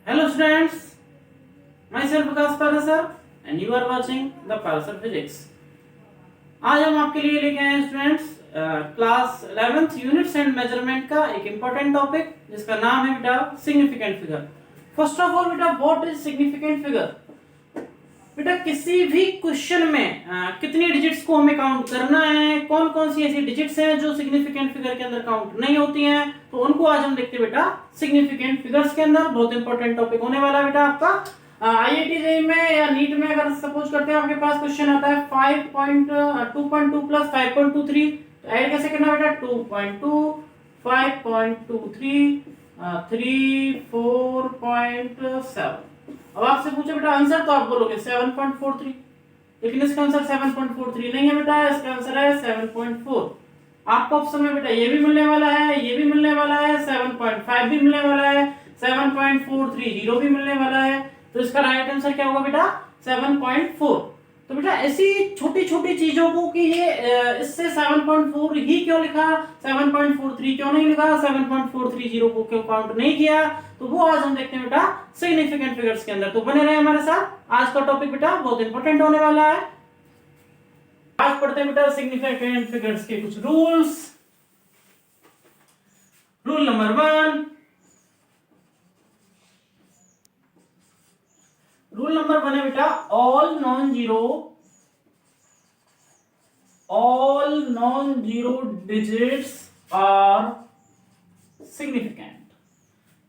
Hello students, myself Vikas Parasar and you are watching the Parasar Physics. आज हम आपके लिए लेके आए हैं students class 11th units and measurement का एक इम्पोर्टेंट टॉपिक जिसका नाम है बेटा significant figure. First of all बेटा व्हाट इज सिग्निफिकेंट फिगर? बेटा किसी भी क्वेश्चन में कितनी डिजिट्स को हमें काउंट करना है, कौन कौन सी ऐसी डिजिट्स हैं जो सिग्निफिकेंट फिगर के अंदर काउंट नहीं होती हैं, तो उनको आज हम देखते हैं बेटा सिग्निफिकेंट फिगर्स के अंदर। बहुत इंपॉर्टेंट टॉपिक होने वाला है बेटा आपका। आईआईटी जेईई में या नीट में अगर सपोज करते हैं आपके पास क्वेश्चन आता है 5.2.2 प्लस 5.23, तो ऐड कैसे करना बेटा 2.2 5.23 3 4.7। अब आपसे पूछे बेटा आंसर, तो आप बोलोगे 7.43, लेकिन इसका आंसर 7.43 नहीं है बेटा, इसका आंसर है 7.4। आपको ऑप्शन में बेटा ये भी मिलने वाला है, ये भी मिलने वाला है, 7.5 भी मिलने वाला है, 7.430 भी मिलने वाला है, तो इसका राइट आंसर क्या होगा बेटा 7.4। तो बेटा ऐसी छोटी छोटी चीजों को कि ये इससे 7.4 ही क्यों लिखा, 7.43 क्यों नहीं लिखा, 7.430 को क्यों काउंट नहीं किया, तो वो आज हम देखते हैं बेटा सिग्निफिकेंट फिगर्स के अंदर। तो बने रहे हमारे साथ, आज का टॉपिक बेटा बहुत इंपॉर्टेंट होने वाला है। आज पढ़ते हैं बेटा सिग्निफिकेंट फिगर्स के कुछ rules. Rule number 1, rule number 1 है बेटा all non zero digits are significant.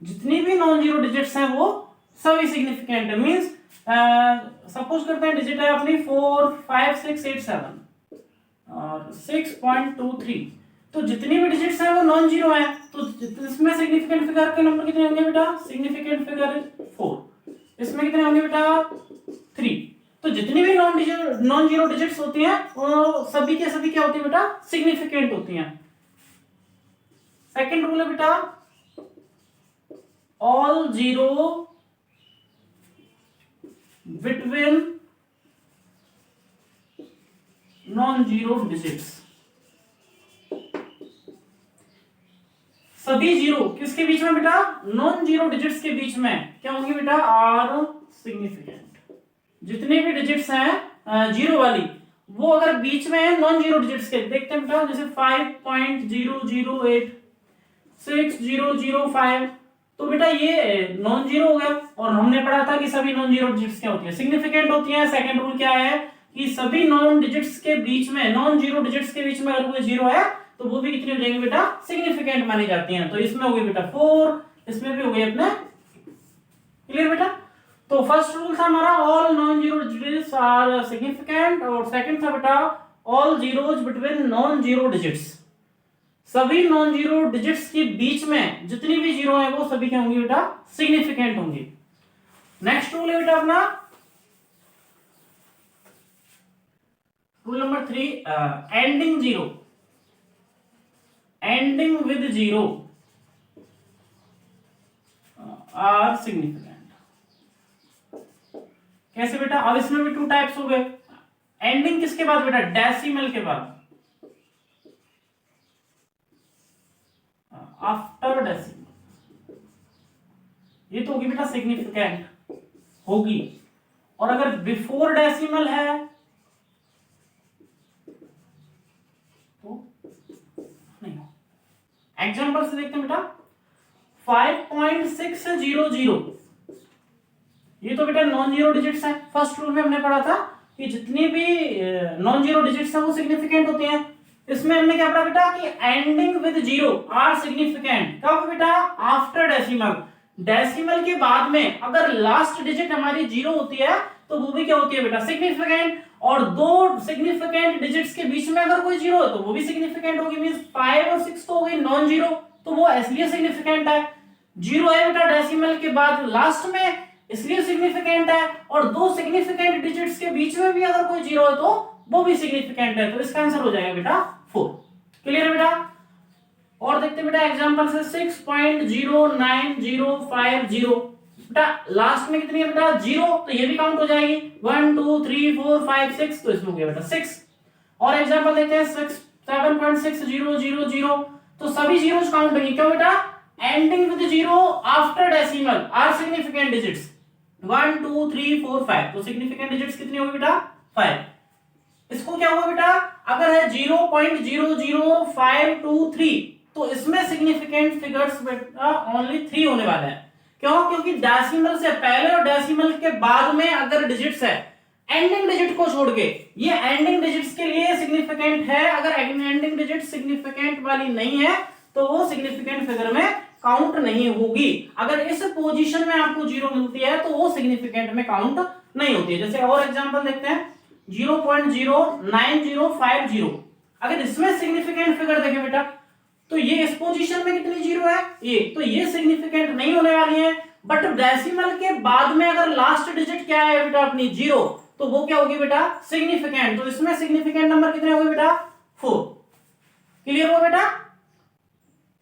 जितनी भी नॉन जीरो डिजिट्स हैं वो सभी सिग्निफिकेंट है। मींस सपोज करते हैं डिजिट है अपनी 4 5 6 8 7 और 6.23, तो जितनी भी डिजिट्स हैं वो नॉन जीरो है, तो इसमें सिग्निफिकेंट फिगर के नंबर कितने होंगे बेटा, सिग्निफिकेंट फिगर 4। इसमें कितने होंगे बेटा 3। तो जितनी भी नॉन जीरो डिजिट्स होती हैं वो सभी के सभी क्या होती है बेटा सिग्निफिकेंट होती हैं। सेकंड रूल है बेटा all zero between non zero digits. सभी जीरो किसके बीच में बेटा, नॉन जीरो डिजिट्स के बीच में क्या होंगी बेटा आर सिग्निफिकेंट। जितने भी डिजिट्स हैं जीरो वाली वो अगर बीच में है नॉन जीरो डिजिट्स के, देखते हैं बेटा जैसे 5.008 6005, तो बेटा ये नॉन जीरो हो गया। और हमने पढ़ा था कि सभी नॉन जीरो डिजिट्स क्या होती है सिग्निफिकेंट होती हैं। सेकंड रूल क्या है कि सभी नॉन डिजिट्स के बीच में, नॉन जीरो डिजिट्स के बीच में अगर कोई जीरो है तो वो भी कितनी हो जाएंगी बेटा सिग्निफिकेंट मानी जाती हैं। तो इसमें हो गई बेटा 4, इसमें भी हो गई अपने। क्लियर बेटा? तो फर्स्ट रूल था हमारा all non zero digits are significant, और सेकंड था बेटा all zeros between non zero digits. सभी नॉन जीरो डिजिट्स के बीच में जितनी भी जीरो है वो सभी क्या होंगी बेटा सिग्निफिकेंट होंगी। नेक्स्ट रूल है बेटा अपना rule number 3, ending zero, ending with zero are significant. कैसे बेटा, अब इसमें भी 2 टाइप्स हो गए। एंडिंग किसके बाद बेटा, डेसिमल के बाद, आफ्टर डेसिमल, ये तो होगी बेटा सिग्निफिकेंट होगी। और अगर बिफोर डेसिमल है तो नहीं हो। एग्जांपल से देखते हैं बेटा 5.600, ये तो बेटा नॉन जीरो डिजिट्स है। फर्स्ट रूल में हमने पढ़ा था कि जितनी भी नॉन जीरो डिजिट्स हैं वो सिग्निफिकेंट होती हैं। इसमें हमने क्या पढ़ा बेटा कि ending with zero are significant. कब बेटा, आफ्टर डेसिमल। डेसिमल के बाद में अगर लास्ट डिजिट हमारी जीरो होती है तो वो भी क्या होती है बेटा सिग्निफिकेंट। और दो सिग्निफिकेंट डिजिट्स के बीच में अगर कोई जीरो है तो वो भी सिग्निफिकेंट होगी। मींस 5 और 6 तो हो गई नॉन जीरो, तो वो इसलिए सिग्निफिकेंट है। जीरो है बेटा डेसिमल के बाद लास्ट में, इसलिए सिग्निफिकेंट है। और दो सिग्निफिकेंट डिजिट्स के बीच में भी अगर कोई जीरो है तो वो भी सिग्निफिकेंट है। तो इसका आंसर हो जाएगा बेटा 4। क्लियर है बेटा? और देखते हैं बेटा एग्जांपल से 6.09050, बेटा लास्ट में कितनी है बेटा जीरो, तो ये भी काउंट हो जाएगी 1 2 3 4 5 6, तो इसमें हो गया बेटा 6। और एग्जांपल देखते हैं 7.6000, तो सभी जीरोस काउंट होंगे। क्यों बेटा, ending with zero after decimal are significant digits 1 2 3 4 5। तो सिग्निफिकेंट डिजिट्स कितनी होगी बेटा 5। इसको क्या हुआ बेटा अगर है 0.00523 तो इसमें सिग्निफिकेंट फिगर्स बेटा ओनली 3 होने वाले हैं। क्यों? क्योंकि डेसिमल से पहले और डेसिमल के बाद में अगर डिजिट्स है एंडिंग डिजिट को छोड़ के, ये एंडिंग डिजिट्स के लिए सिग्निफिकेंट है। अगर एंडिंग डिजिट सिग्निफिकेंट वाली नहीं है तो वो सिग्निफिकेंट फिगर में काउंट नहीं होगी। अगर इस पोजीशन में आपको जीरो मिलती है तो वो सिग्निफिकेंट में काउंट नहीं होती है। जैसे और एग्जांपल देखते हैं 0.09050। अगर इसमें सिग्निफिकेंट फिगर देखें बेटा तो ये इस पोजीशन में कितनी जीरो है ये, तो ये सिग्निफिकेंट नहीं होने वाली है। बट डेसिमल के बाद में अगर लास्ट डिजिट क्या है बेटा अपनी जीरो, तो वो क्या होगी बेटा सिग्निफिकेंट। तो इसमें सिग्निफिकेंट नंबर कितने होंगे बेटा 4। क्लियर हो बेटा।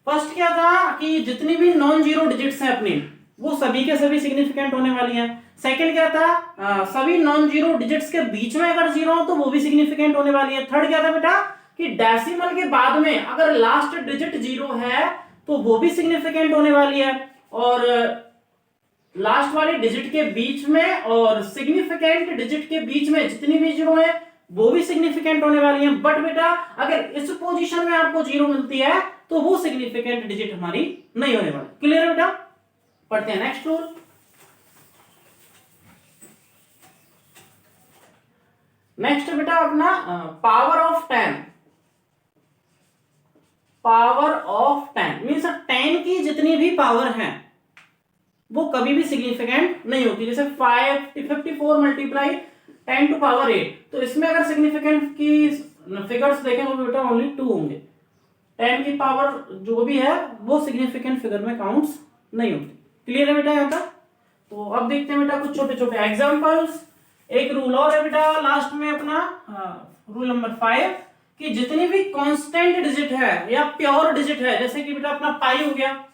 फर्स्ट क्या था कि जितनी भी नॉन जीरो डिजिट्स हैं अपनी वो सभी के सभी सिग्निफिकेंट होने वाली हैं। सेकंड क्या था सभी नॉन जीरो डिजिट्स के बीच में अगर जीरो हो तो वो भी सिग्निफिकेंट होने वाली है। थर्ड क्या था बेटा कि डेसिमल के बाद में अगर लास्ट डिजिट जीरो है तो वो भी सिग्निफिकेंट होने वाली है। और लास्ट वाले डिजिट के बीच में और सिग्निफिकेंट डिजिट के बीच में जितनी भी जीरो है वो भी सिग्निफिकेंट होने वाली है। बट बेटा अगर इस पोजीशन में आपको जीरो मिलती है तो वो सिग्निफिकेंट डिजिट हमारी नहीं होने वाली। क्लियर है बेटा। पढ़ते हैं नेक्स्ट रूल। नेक्स्ट बेटा अपना power of 10। Power of 10 means 10 की जितनी भी पावर है वो कभी भी सिग्निफिकेंट नहीं होती। जैसे 54 मल्टीप्लाई 10 टू पावर 8, तो इसमें अगर सिग्निफिकेंट की फिगर्स देखें तो बेटा ओनली 2 होंगे। 10 की पावर जो भी है वो सिग्निफिकेंट फिगर में काउंट्स नहीं होती। क्लियर है बेटा यहाँ तक। तो अब देखते हैं बेटा कुछ छोटे छोटे एग्जांपल्स। एक रूल और है बेटा लास्ट में अपना रूल नंबर 5 कि जितनी भी कांस्टेंट डिजिट है या प्योर डिजिट है, जैसे कि बेटा अपना पाई हो गया,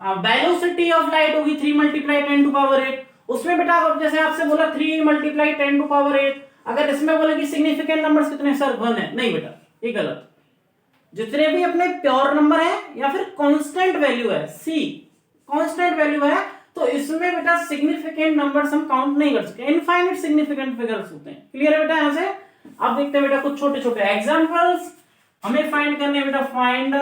वेलोसिटी ऑफ लाइट होगी 3 मल्टीप्लाई 10 टू पावर 8। उसमें बेटा जैसे आपसे बोला 3 मल्टीप्लाई 10 टू पावर 8, अगर इसमें बोले कि सिग्निफिकेंट नंबर्स कितने सर 1 है, नहीं बेटा ये गलत। जितने भी अपने प्योर नंबर है या फिर कांस्टेंट वैल्यू है, सी कांस्टेंट वैल्यू है, तो इसमें बेटा सिग्निफिकेंट नंबर्स हम काउंट नहीं कर सकते, इनफाइनाइट सिग्निफिकेंट फिगर्स होते हैं। क्लियर है बेटा यहां से। अब देखते हैं बेटा कुछ छोटे छोटे एग्जांपल्स हमें फाइंड करने हैं बेटा। Find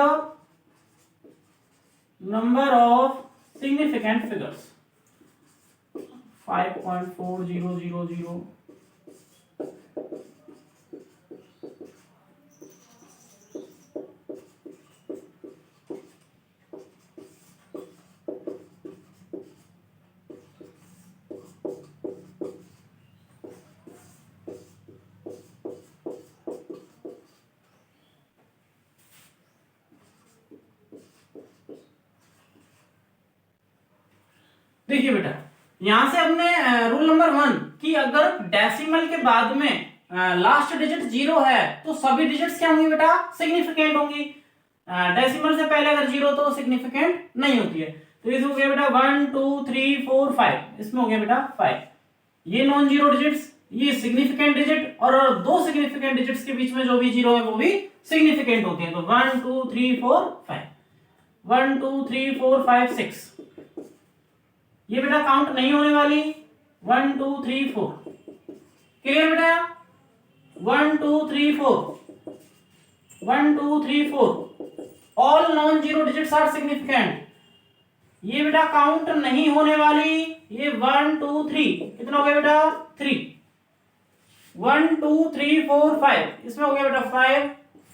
number of significant figures 5.4000। देखिए बेटा यहां से हमने रूल नंबर 1 कि अगर डेसिमल के बाद में लास्ट डिजिट जीरो है तो सभी डिजिट्स क्या होंगी बेटा सिग्निफिकेंट होंगी। डेसिमल से पहले अगर जीरो तो सिग्निफिकेंट नहीं होती है। तो ये हो गया बेटा 1 2 3 4 5, इसमें हो गया बेटा 5। ये नॉन जीरो डिजिट्स, ये सिग्निफिकेंट डिजिट, और दो सिग्निफिकेंट डिजिट्स के बीच में जो भी जीरो है वो भी सिग्निफिकेंट होती है। तो 1 2 3 4 5, 1 2 3 4 5 6, ये बेटा काउंट नहीं होने वाली। 1 2 3 4। क्लियर बेटा। 1 2 3 4, 1 2 3 4 all non zero digits are significant. ये बेटा काउंट नहीं होने वाली। ये 1 2 3 कितना हो गया बेटा 3। 1 2 3 4 5, इसमें हो गया बेटा 5।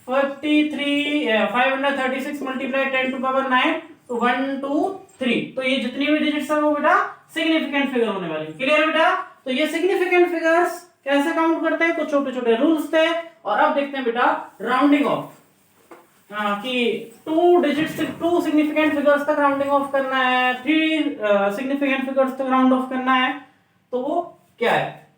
536 मल्टीप्लाई 10 टू पावर 9, तो 1 2 3। तो ये जितनी भी डिजिट्स है वो बेटा सिग्निफिकेंट फिगर होने वाली। क्लियर बेटा। तो ये सिग्निफिकेंट फिगर्स कैसे काउंट करते हैं, कुछ छोटे छोटे रूल्स थे। और अब देखते हैं बेटा राउंडिंग ऑफ, कि 2 डिजिट्स से 2 सिग्निफिकेंट फिगर्स तक राउंडिंग ऑफ करना है, 3 सिग्निफिकेंट फिगर्स तक राउंड ऑफ करना है, तो वो क्या है।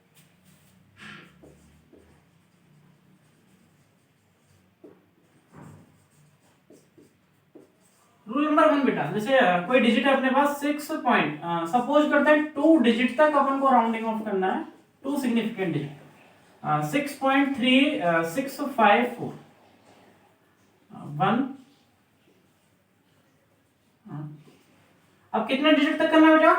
रूल नंबर 1 बेटा, जैसे कोई डिजिट है अपने पास 6 पॉइंट, सपोज करते हैं 2 डिजिट तक अपन को राउंडिंग ऑफ करना है, 2 सिग्निफिकेंट डिजिट 6.3654 1 अब कितने डिजिट तक करना है बेटा,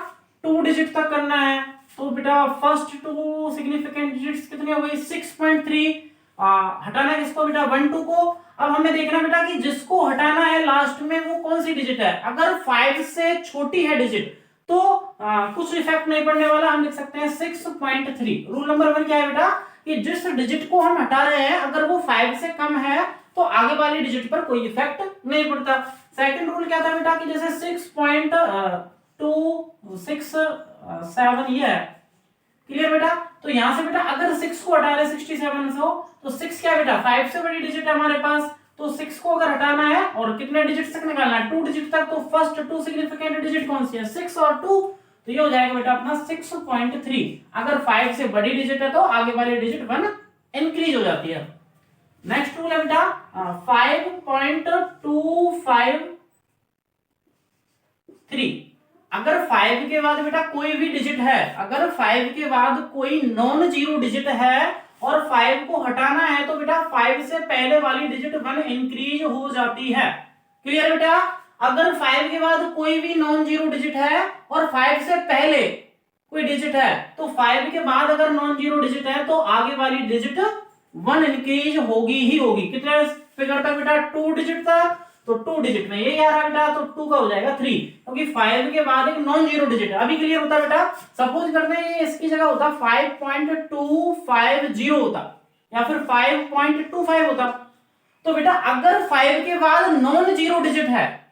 2 डिजिट तक करना है। तो बेटा फर्स्ट 2 सिग्निफिकेंट डिजिट्स कितनी हो गई, 6.3। हटाना है किसको बेटा, 1 2 को। अब हमें देखना बेटा कि जिसको हटाना है लास्ट में वो कौन सी डिजिट है। अगर 5 से छोटी है डिजिट तो कुछ इफेक्ट नहीं पड़ने वाला, हम लिख सकते हैं 6.3। रूल नंबर 1 क्या है बेटा कि जिस डिजिट को हम हटा रहे हैं अगर वो 5 से कम है तो आगे वाली डिजिट पर कोई इफेक्ट नहीं पड़ता। सेकंड रूल क्या था बेटा कि जैसे 6.267 ये है, क्लियर बेटा। तो यहां से बेटा अगर 6 को हटा रहे 67 से हो तो 6 क्या बेटा 5 से बड़ी डिजिट है हमारे पास, तो 6 को अगर हटाना है और कितने डिजिट तक निकालना है, 2 डिजिट तक। तो फर्स्ट 2 सिग्निफिकेंट डिजिट कौन सी है, 6 और 2, तो ये हो जाएगा बेटा अपना 6.3। अगर 5 से बड़ी डिजिट है तो आगे वाली डिजिट 1 इंक्रीज हो जाती है। नेक्स्ट रूल है बेटा 5.253। अगर 5 के बाद बेटा कोई भी डिजिट है, अगर 5 के बाद कोई नॉन जीरो डिजिट है और 5 को हटाना है तो बेटा 5 से पहले वाली डिजिट 1 इंक्रीज हो जाती है। क्लियर बेटा। अगर 5 के बाद कोई भी नॉन जीरो डिजिट है और 5 से पहले कोई डिजिट है तो 5 के बाद अगर नॉन जीरो डिजिट है तो आगे वाली डिजिट 1 इंक्रीज होगी ही होगी। कितने फिगर तक बेटा, 2 डिजिट तक। तो 2 डिजिट में ये आ रहा बेटा तो 2 का हो जाएगा 3, क्योंकि 5 के बाद एक नॉन जीरो डिजिट है। अभी क्लियर होता बेटा। सपोज करते हैं इसकी जगह होता 5.250 होता या फिर 5.25 होता, तो बेटा अगर 5 के बाद नॉन जीरो डिजिट है,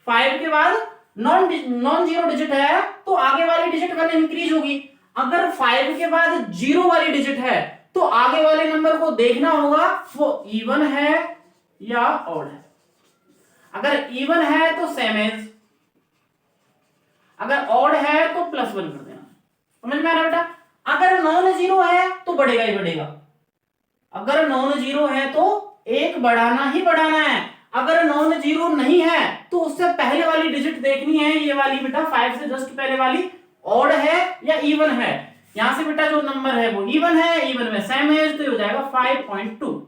5 के बाद नॉन जीरो डिजिट है तो आगे वाली डिजिट 1 इंक्रीज होगी। अगर 5 के बाद जीरो वाली डिजिट है तो आगे वाले नंबर को देखना होगा वो इवन है या ऑड है। अगर इवन है तो सेम एज, अगर ऑड है तो +1 कर देना। समझ में आ रहा बेटा। अगर नॉन जीरो है तो बढ़ेगा ही बढ़ेगा, अगर नॉन जीरो है तो एक बढ़ाना ही बढ़ाना है। अगर नॉन जीरो नहीं है तो उससे पहले वाली डिजिट देखनी है, ये वाली बेटा 5 से जस्ट पहले वाली ऑड है या इवन है। यहां से बेटा जो नंबर है वो इवन है, इवन में सेम एज, तो ये हो जाएगा 5.2।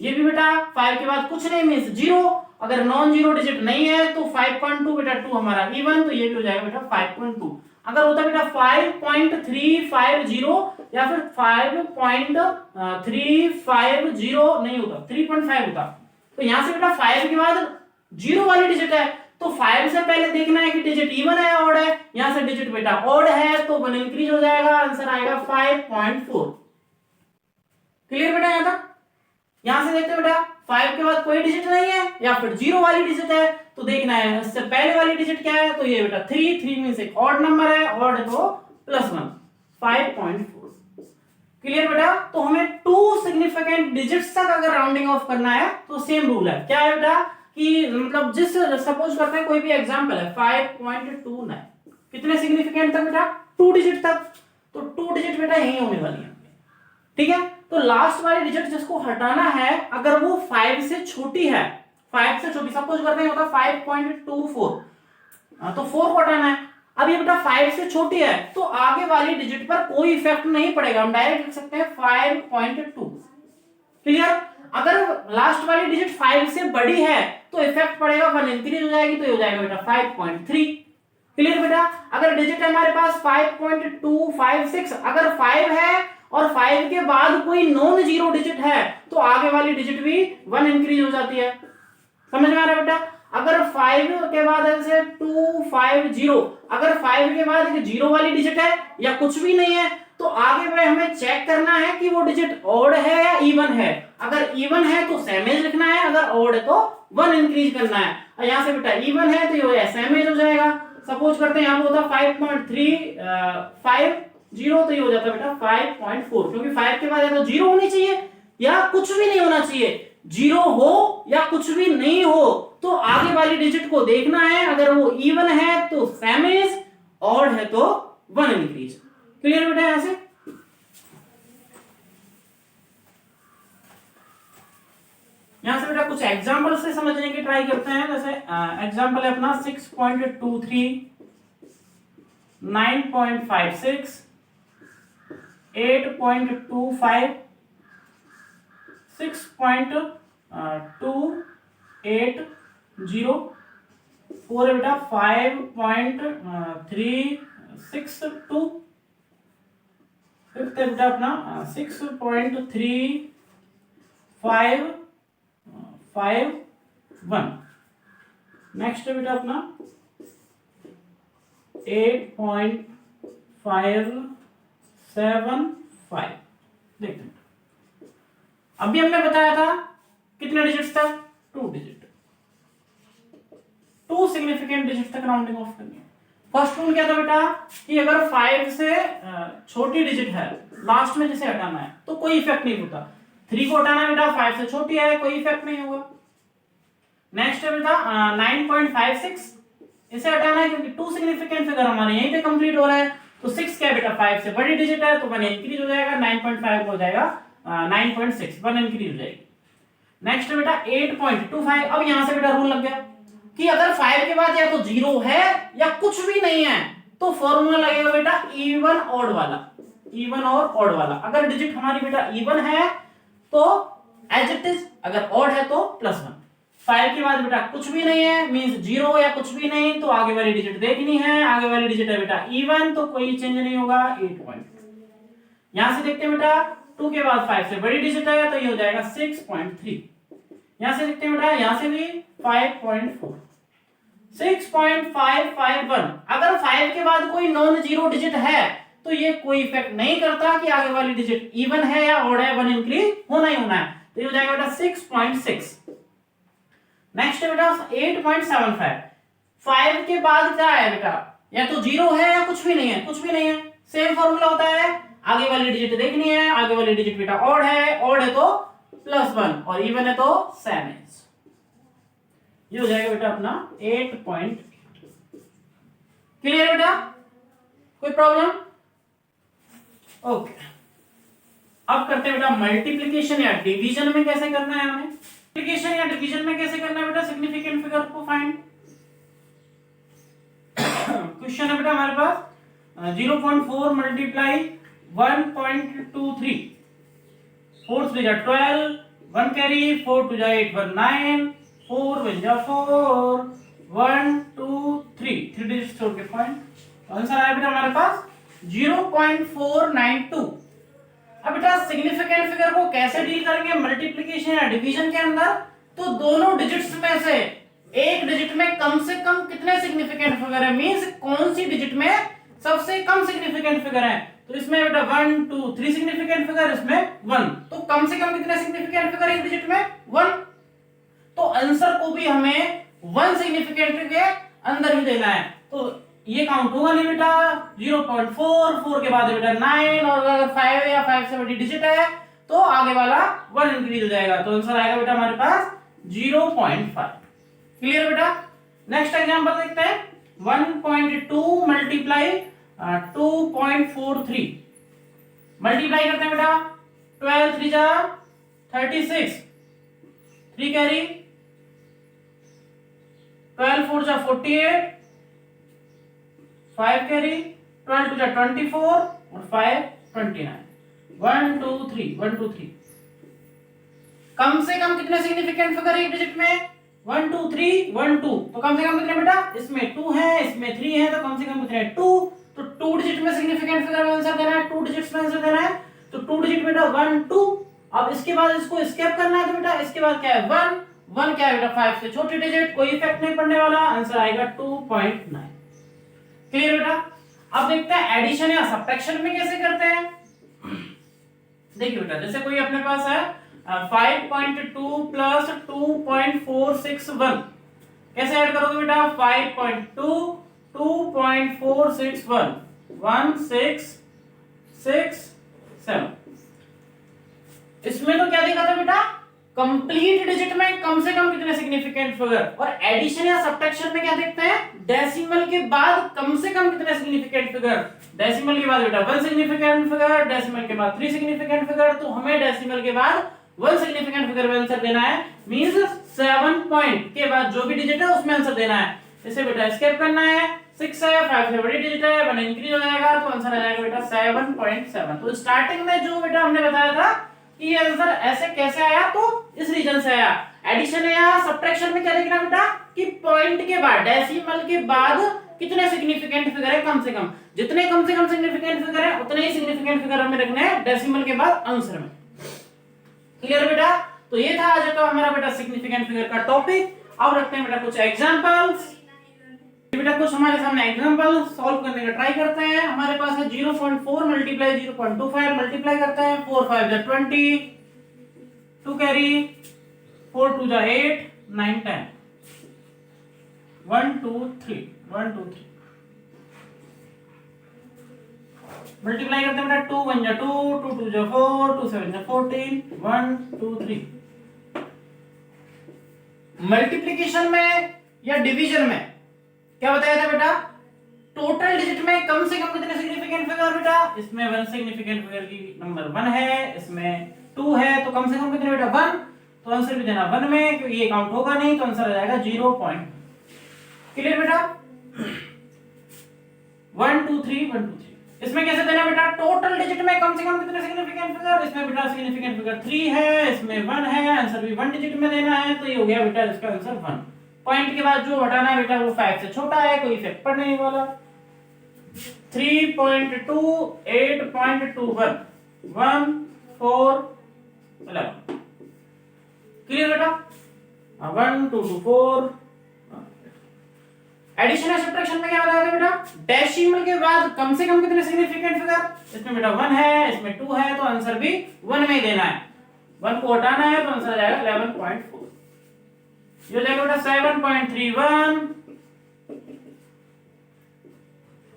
ये भी बेटा 5 के बाद कुछ नहीं मींस जीरो, अगर नॉन जीरो डिजिट नहीं है तो 5.2 बेटा 2 हमारा इवन, तो ये भी हो जाएगा बेटा 5.2। अगर होता बेटा 5.350 या फिर 5.350 नहीं होता 3.5 होता, तो यहां से बेटा 5 के बाद जीरो वाली डिजिट है तो 5 से पहले देखना है कि डिजिट इवन है ऑड है। यहां से डिजिट बेटा ऑड है तो 1 इंक्रीज हो जाएगा, आंसर आएगा 5.4। क्लियर बेटा। यहां तक यहां से देखते बेटा 5 के बाद कोई डिजिट नहीं है या फिर जीरो वाली डिजिट है तो देखना है इससे पहले वाली डिजिट क्या है, तो ये बेटा 3 मींस एक ऑड नंबर है, ऑड है तो +1 5.4। क्लियर बेटा। तो हमें 2 सिग्निफिकेंट डिजिट्स तक अगर राउंडिंग ऑफ करना है तो सेम रूल है। क्या है बेटा कि मतलब जिस सपोज करते हैं कोई भी एग्जांपल है 5.29, कितने सिग्निफिकेंट तक बेटा 2 डिजिट तक, तो 2 डिजिट बेटा यही होने वाली है। ठीक है। तो लास्ट वाली डिजिट जिसको हटाना है अगर वो 5 से छोटी है, 5 से छोटी सपोज करते हैं होता 5.24, तो 4 को हटाना है। अब ये बेटा 5 से छोटी है तो आगे वाली डिजिट पर कोई इफेक्ट नहीं पड़ेगा, हम डायरेक्ट लिख सकते हैं 5.2। क्लियर। अगर लास्ट वाली डिजिट 5 से बड़ी है तो इफेक्ट पड़ेगा, 1 इंक्रीज हो जाएगी तो ये हो जाएगा बेटा 5.3। क्लियर बेटा। अगर डिजिट है हमारे पास 5.256, अगर 5 है और 5 के बाद कोई नॉन जीरो डिजिट है तो आगे वाली डिजिट भी 1 इंक्रीज हो जाती है। समझ में आ रहा है बेटा। अगर 5 के बाद ऐसे 250, अगर 5 के बाद एक जीरो वाली डिजिट है या कुछ भी नहीं है तो आगे में हमें चेक करना है कि वो डिजिट ऑड है या इवन है। अगर इवन है तो सेम एज लिखना है, अगर ऑड है तो 1 इंक्रीज करना है। और यहां से बेटा इवन है तो ये सेम एज हो जाएगा। सपोज करते हैं यहां पे होता 5.350 तो ये हो जाता है बेटा 5.4, क्योंकि 5 के बाद या तो जीरो होनी चाहिए या कुछ भी नहीं होना चाहिए। जीरो हो या कुछ भी नहीं हो तो आगे वाली डिजिट को देखना है, अगर वो इवन है तो सेम एज, ऑड है तो 1 इंक्रीज। क्लियर बेटा। यहां से बेटा कुछ एग्जांपल से समझने की ट्राई करते हैं। जैसे एग्जांपल है अपना 6.23, 9.56, 8.25, 6.280, 4 है बेटा 5.362, फिफ्थ है बेटा अपना 6.3551, नेक्स्ट है बेटा अपना 8.575। देखते हैं, अभी हमने बताया था कितने डिजिट्स तक, 2 डिजिट, 2 सिग्निफिकेंट डिजिट तक राउंडिंग ऑफ करनी है। फर्स्ट रूल क्या था बेटा कि अगर 5 से छोटी डिजिट है, लास्ट में जिसे हटाना है तो कोई इफेक्ट नहीं होता। 3 को हटाना बेटा, 5 से छोटी है, कोई इफेक्ट नहीं होगा। नेक्स्ट है बेटा 9.56, इसे हटाना है क्योंकि 2 सिग्निफिकेंट फिगर हमारे यहीं पे कंप्लीट हो रहा है, तो 6 क्या है बेटा 5 से बड़ी डिजिट है, तो 1 इंक्रीज हो जाएगा, 9.5 हो जाएगा 9.6, 1 इंक्रीज हो जाएगी। नेक्स्ट है बेटा 8.25, अब यहां से बेटा रूल लग गया कि अगर 5 के बाद या तो 0 है या कुछ भी नहीं है तो फॉर्मूला लगेगा बेटा इवन ऑड वाला, इवन और ऑड वाला। अगर डिजिट हमारी बेटा इवन है तो एज इट इज, अगर ऑड है तो +1। 5 के बाद बेटा कुछ भी नहीं है मींस 0 या कुछ भी नहीं, तो आगे वाली डिजिट देखनी है, आगे वाली डिजिट है बेटा इवन, तो कोई चेंज नहीं होगा 8 पॉइंट। यहां से देखते हैं बेटा 2 के बाद 5 से बड़ी डिजिट है तो ये हो जाएगा 6.3। यहां से देखते हैं बेटा, यहां से भी 5.4, 6.551। अगर 5 के बाद कोई नॉन जीरो डिजिट है तो ये कोई इफेक्ट नहीं करता कि आगे वाली डिजिट इवन है या ऑड है, 1 इंक्रीज होना ही होना है, तो ये हो जाएगा बेटा 6.6। नेक्स्ट है बेटा 8.75, 5 के बाद क्या है बेटा, या तो 0 है या कुछ भी नहीं है, कुछ भी नहीं है, सेम फॉर्मूला होता है, आगे वाली डिजिट देखनी है, आगे वाली डिजिट बेटा ऑड है तो +1 और इवन है तो 7। ये हो जाएगा बेटा अपना 8.8। क्लियर बेटा, कोई प्रॉब्लम? ओके, अब करते हैं बेटा मल्टीप्लिकेशन या डिवीजन में कैसे करना है हमें। मल्टीप्लिकेशन या डिवीजन में कैसे करना है बेटा सिग्निफिकेंट फिगर को फाइंड। क्वेश्चन है बेटा हमारे पास 0.4 मल्टीप्लाई 1.23, 4 3 जा 12, 1 कैरी, 4 2 जा 8 1 9, 4 1 जा 4, 1 2 3 डिजिट छोड़ के पॉइंट। आंसर आया बेटा हमारे पास 0.492। अब बेटा सिग्निफिकेंट फिगर को कैसे डील करेंगे मल्टीप्लिकेशन या डिवीजन के अंदर, तो दोनों डिजिट्स में से एक डिजिट में कम से कम कितने सिग्निफिकेंट फिगर है, मींस कौन सी डिजिट में सबसे कम सिग्निफिकेंट फिगर है, तो इसमें बेटा 1 2 3 सिग्निफिकेंट फिगर, इसमें 1, तो कम से कम कितने सिग्निफिकेंट फिगर एक डिजिट में 1, तो आंसर को भी हमें 1 सिग्निफिकेंट के अंदर ही देना है, तो ये काउंट होगा नहीं बेटा। 0.4, 4 के बाद बेटा 9, और अगर 5 या 5 से बड़ी डिजिट है तो आगे वाला 1 इंक्रीज हो जाएगा, तो आंसर आएगा बेटा हमारे पास 0.5। क्लियर बेटा। नेक्स्ट एग्जांपल देखते हैं 1.2 मल्टीप्लाई 2.43, मल्टीप्लाई करते हैं बेटा 12 3 जा 36, 3 कैरी, 12 4 जा 48, 5 कैरी, 12 2 जा 24 और 5 29, 1 2 3 1 2 3। कम से कम कितने सिग्निफिकेंट फिगर एक डिजिट में 1 2 3 1 2, तो कम से कम कितने बेटा, इसमें 2 है, इसमें 3 है, तो कम से कम कितने 2, तो 2 डिजिट में सिग्निफिकेंट फिगर का आंसर देना है, 2 डिजिट्स में आंसर देना है, तो 2 डिजिट बेटा 1 2। अब इसके बाद इसको स्किप करना है, तो बेटा इसके बाद क्या है 1 क्या है बेटा 5 से छोटी डिजिट, कोई इफेक्ट नहीं पड़ने वाला, आंसर आएगा 2.9। क्लियर बेटा। अब देखते हैं एडिशन या सब्ट्रैक्शन में कैसे करते हैं। देखिए बेटा जैसे कोई अपने पास है 5.2 प्लस 2.461, कैसे ऐड करोगे बेटा 5.2 2.461 1667। इसमें तो क्या देखा था बेटा, कंप्लीट डिजिट में कम से कम कितने सिग्निफिकेंट फिगर, और एडिशन या सब्ट्रैक्शन में क्या देखते हैं, डेसिमल के बाद कम से कम कितने सिग्निफिकेंट फिगर, डेसिमल के बाद बेटा 1 सिग्निफिकेंट फिगर, डेसिमल के बाद 3 सिग्निफिकेंट फिगर, तो हमें डेसिमल के बाद 1 सिग्निफिकेंट फिगर में आंसर देना है, मींस 7 पॉइंट के बाद जो भी डिजिट है उसमें आंसर देना है। इसे बेटा एस्केप करना है, 6 है, 5 से बड़ी डिजिट है, 1 इंक्रीज हो जाएगा, तो आंसर आ जाएगा बेटा 7.7। तो स्टार्टिंग में जो बेटा हमने बताया था कि ये आंसर ऐसे कैसे आया, तो इस रीजन से आया, एडिशन या सब्ट्रैक्शन में क्या देखना बेटा कि पॉइंट के बाद डेसिमल के बाद कितने सिग्निफिकेंट फिगर है कम से कम, जितने कम से कम सिग्निफिकेंट फिगर है उतने ही सिग्निफिकेंट फिगर हमें रखने हैं डेसिमल के बाद आंसर में। क्लियर बेटा? तो ये था आज का हमारा बेटा सिग्निफिकेंट फिगर का टॉपिक। अब रखते हैं बेटा कुछ एग्जांपल्स। बेटा कुछ हमारे सामने एग्जांपल सॉल्व करने का ट्राई करते हैं। हमारे पास है 0.4 मल्टीप्लाई 0.25 मल्टीप्लाई करते हैं 4 5 जा 20 2 कैरी 4 2 जा 8 9 10 1 2 3 1 2 3 मल्टीप्लाई करते हैं बेटा 2 1 जा 2 2 2 जा 4 2 7 जा 14 1 2 3। मल्टीप्लिकेशन में या डिवीजन में क्या बताया था बेटा टोटल डिजिट में कम से कम कितने सिग्निफिकेंट फिगर बेटा, इसमें 1 सिग्निफिकेंट फिगर की नंबर 1 है, इसमें 2 है, तो कम से कम कितने बेटा 1, तो आंसर भी देना 1 में क्योंकि ये काउंट होगा नहीं तो आंसर आ जाएगा 0 पॉइंट। क्लियर बेटा? 1 2 3 1 2 3 इसमें कैसे देना बेटा टोटल डिजिट में कम से कम कितने सिग्निफिकेंट फिगर, इसमें बेटा सिग्निफिकेंट फिगर 3 है, इसमें 1 है, आंसर भी 1 डिजिट में देना है, तो ये हो गया बेटा इसका आंसर 1। पॉइंट के बाद जो हटाना है बेटा वो 5 से छोटा है, कोई इफेक्ट पड़ने नहीं वाला। 3.2 8.21 1 4 11। क्लियर बेटा? 1 2 2 4। एडिशन या सब्ट्रैक्शन में क्या बताया था बेटा डेसिमल के बाद कम से कम कितने सिग्निफिकेंट फिगर, इसमें बेटा 1 है, इसमें 2 है, तो आंसर भी 1 में ही देना है। 1 को हटाना है तो आंसर आ जाएगा 11.4। ये हो जाएगा बेटा 7.31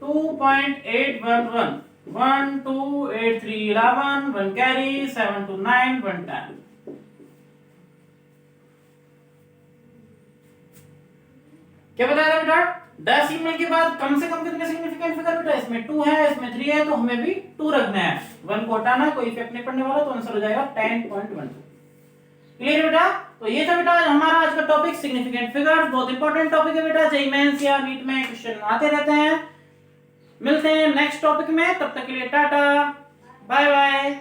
2.811 1 2 8 3 11 1 कैरी 7 2 9 1 10। क्या बताया था बेटा डेसिमल के बाद कम से कम कितने सिग्निफिकेंट फिगर बेटा, इसमें 2 है, इसमें 3 है, तो हमें भी 2 रखना है। 1 को हटाना, कोई इफेक्ट नहीं पड़ने वाला, तो आंसर हो जाएगा 10.12। क्लियर बेटा? तो ये था बेटा हमारा आज का टॉपिक सिग्निफिकेंट फिगर्स। बहुत इंपॉर्टेंट टॉपिक है बेटा, जेईई मेंस या नीट में क्वेश्चन आते रहते हैं। मिलते हैं नेक्स्ट टॉपिक में, तब तक के लिए टाटा बाय बाय।